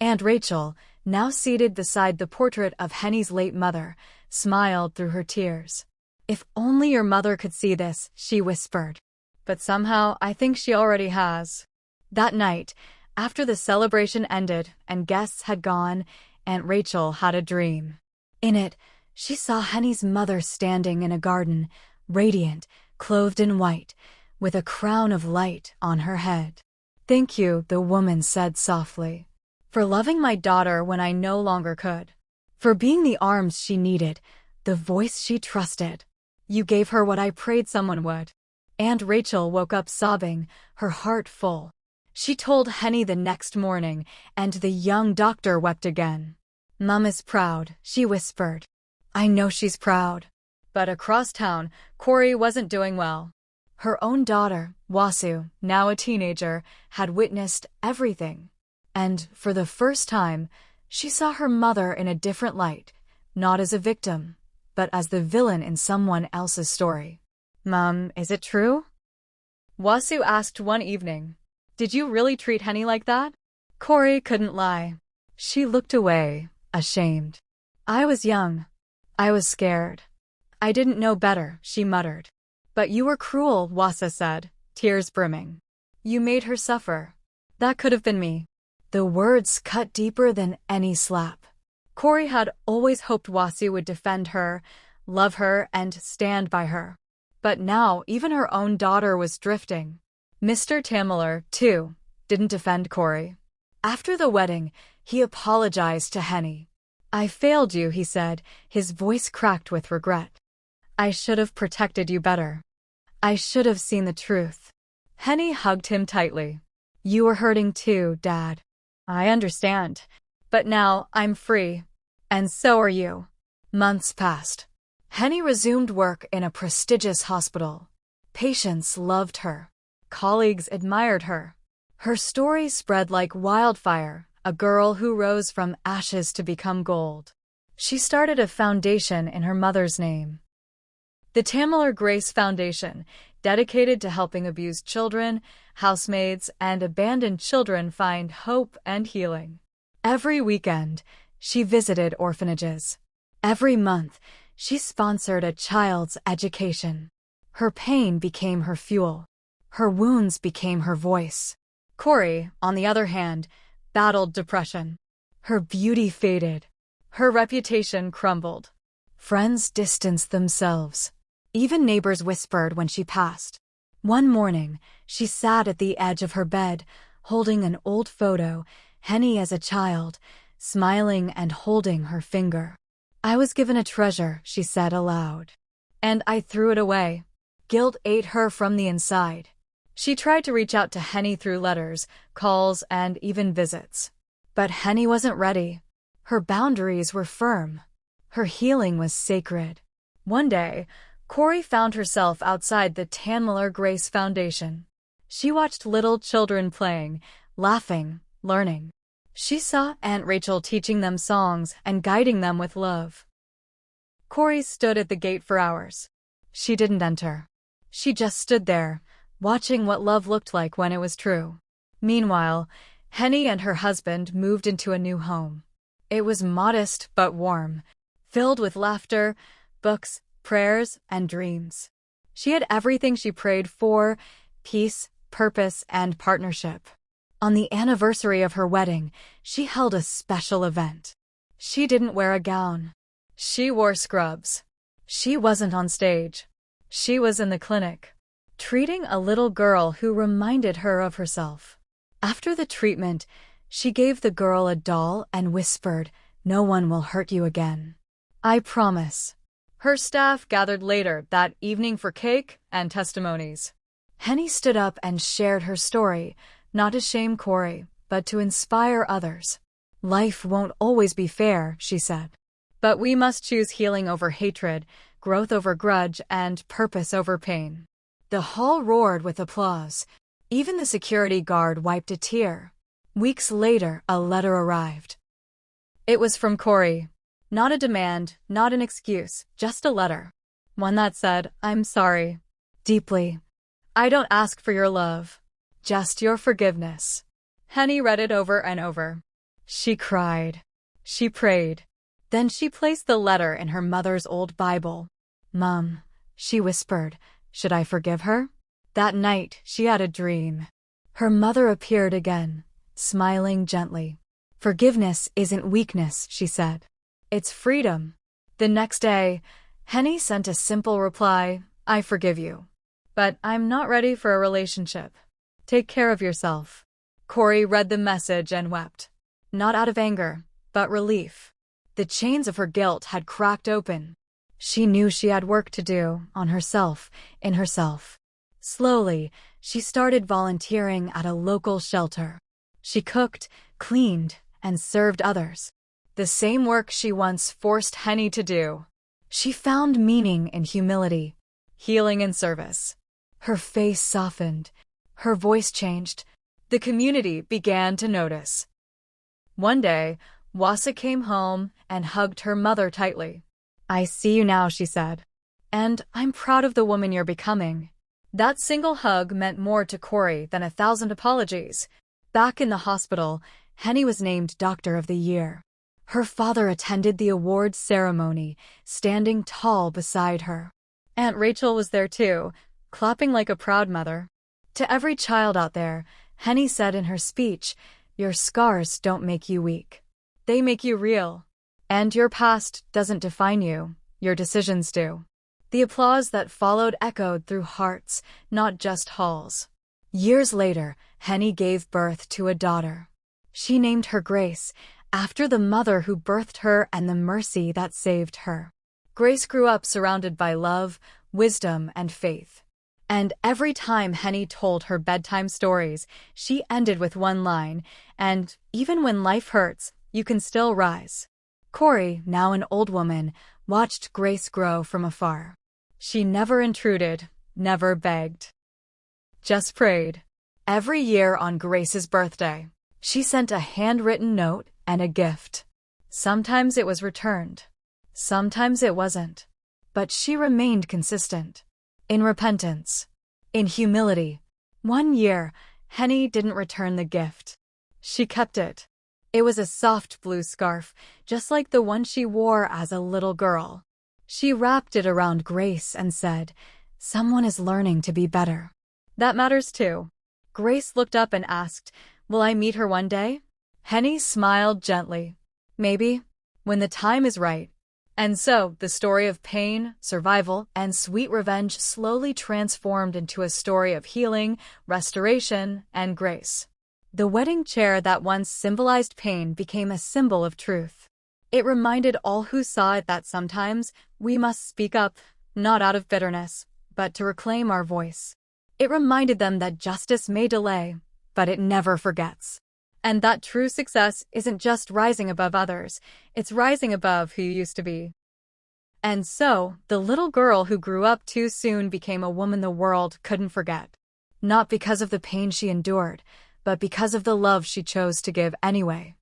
Aunt Rachel, now seated beside the portrait of Henny's late mother, smiled through her tears. "If only your mother could see this," she whispered. "But somehow I think she already has." That night, after the celebration ended and guests had gone, Aunt Rachel had a dream. In it, she saw Henny's mother standing in a garden, radiant, clothed in white, with a crown of light on her head. "Thank you," the woman said softly, "for loving my daughter when I no longer could. For being the arms she needed, the voice she trusted. You gave her what I prayed someone would." Aunt Rachel woke up sobbing, her heart full. She told Henny the next morning, and the young doctor wept again. "Mum is proud," she whispered. "I know she's proud." But across town, Corey wasn't doing well. Her own daughter, Wasu, now a teenager, had witnessed everything. And, for the first time, she saw her mother in a different light, not as a victim, but as the villain in someone else's story. "Mum, is it true?" Wasu asked one evening. "Did you really treat Henny like that?" Corey couldn't lie. She looked away, ashamed. "I was young. I was scared. I didn't know better," she muttered. "But you were cruel," Wasa said, tears brimming. "You made her suffer. That could have been me." The words cut deeper than any slap. Corey had always hoped Wasu would defend her, love her, and stand by her. But now even her own daughter was drifting. Mr. Tamler, too, didn't defend Corey. After the wedding, he apologized to Henny. "I failed you," he said, his voice cracked with regret. "I should have protected you better. I should have seen the truth." Henny hugged him tightly. "You were hurting too, Dad. I understand. But now I'm free. And so are you." Months passed. Henny resumed work in a prestigious hospital. Patients loved her. Colleagues admired her. Her story spread like wildfire, a girl who rose from ashes to become gold. She started a foundation in her mother's name. The Tamler Grace Foundation, dedicated to helping abused children, housemaids, and abandoned children find hope and healing. Every weekend, she visited orphanages. Every month, she sponsored a child's education. Her pain became her fuel. Her wounds became her voice. Corey, on the other hand, battled depression. Her beauty faded. Her reputation crumbled. Friends distanced themselves. Even neighbors whispered when she passed. One morning, she sat at the edge of her bed, holding an old photo, Henny as a child, smiling and holding her finger. "I was given a treasure," she said aloud. "And I threw it away." Guilt ate her from the inside. She tried to reach out to Henny through letters, calls, and even visits. But Henny wasn't ready. Her boundaries were firm. Her healing was sacred. One day, Corey found herself outside the Tamler Grace Foundation. She watched little children playing, laughing, learning. She saw Aunt Rachel teaching them songs and guiding them with love. Corey stood at the gate for hours. She didn't enter. She just stood there, watching what love looked like when it was true. Meanwhile, Henny and her husband moved into a new home. It was modest but warm, filled with laughter, books, prayers, and dreams. She had everything she prayed for: peace, purpose, and partnership. On the anniversary of her wedding, she held a special event. She didn't wear a gown. She wore scrubs. She wasn't on stage. She was in the clinic, treating a little girl who reminded her of herself. After the treatment, she gave the girl a doll and whispered, "No one will hurt you again. I promise." Her staff gathered later that evening for cake and testimonies. Henny stood up and shared her story, not to shame Corey, but to inspire others. "Life won't always be fair," she said. "But we must choose healing over hatred, growth over grudge, and purpose over pain." The hall roared with applause. Even the security guard wiped a tear. Weeks later, a letter arrived. It was from Corey. Not a demand, not an excuse, just a letter. One that said, "I'm sorry. Deeply. I don't ask for your love. Just your forgiveness." Henny read it over and over. She cried. She prayed. Then she placed the letter in her mother's old Bible. "Mom," she whispered, "should I forgive her?" That night, she had a dream. Her mother appeared again, smiling gently. "Forgiveness isn't weakness," she said. "It's freedom." The next day, Henny sent a simple reply, "I forgive you. But I'm not ready for a relationship. Take care of yourself." Corey read the message and wept. Not out of anger, but relief. The chains of her guilt had cracked open. She knew she had work to do on herself, in herself. Slowly, she started volunteering at a local shelter. She cooked, cleaned, and served others. The same work she once forced Henny to do. She found meaning in humility, healing in service. Her face softened. Her voice changed. The community began to notice. One day, Wasa came home and hugged her mother tightly. "I see you now," she said. "And I'm proud of the woman you're becoming." That single hug meant more to Corey than 1,000 apologies. Back in the hospital, Henny was named Doctor of the Year. Her father attended the awards ceremony, standing tall beside her. Aunt Rachel was there too, clapping like a proud mother. To every child out there, Henny said in her speech, "Your scars don't make you weak. They make you real. And your past doesn't define you, your decisions do." The applause that followed echoed through hearts, not just halls. Years later, Henny gave birth to a daughter. She named her Grace, after the mother who birthed her and the mercy that saved her. Grace grew up surrounded by love, wisdom, and faith. And every time Henny told her bedtime stories, she ended with one line, "And even when life hurts, you can still rise." Corey, now an old woman, watched Grace grow from afar. She never intruded, never begged. Just prayed. Every year on Grace's birthday, she sent a handwritten note and a gift. Sometimes it was returned. Sometimes it wasn't. But she remained consistent. In repentance. In humility. One year, Henny didn't return the gift. She kept it. It was a soft blue scarf, just like the one she wore as a little girl. She wrapped it around Grace and said, "Someone is learning to be better. That matters too." Grace looked up and asked, "Will I meet her one day?" Henny smiled gently. "Maybe, when the time is right." And so, the story of pain, survival, and sweet revenge slowly transformed into a story of healing, restoration, and grace. The wedding chair that once symbolized pain became a symbol of truth. It reminded all who saw it that sometimes we must speak up, not out of bitterness, but to reclaim our voice. It reminded them that justice may delay, but it never forgets. And that true success isn't just rising above others, it's rising above who you used to be. And so, the little girl who grew up too soon became a woman the world couldn't forget. Not because of the pain she endured, but because of the love she chose to give anyway.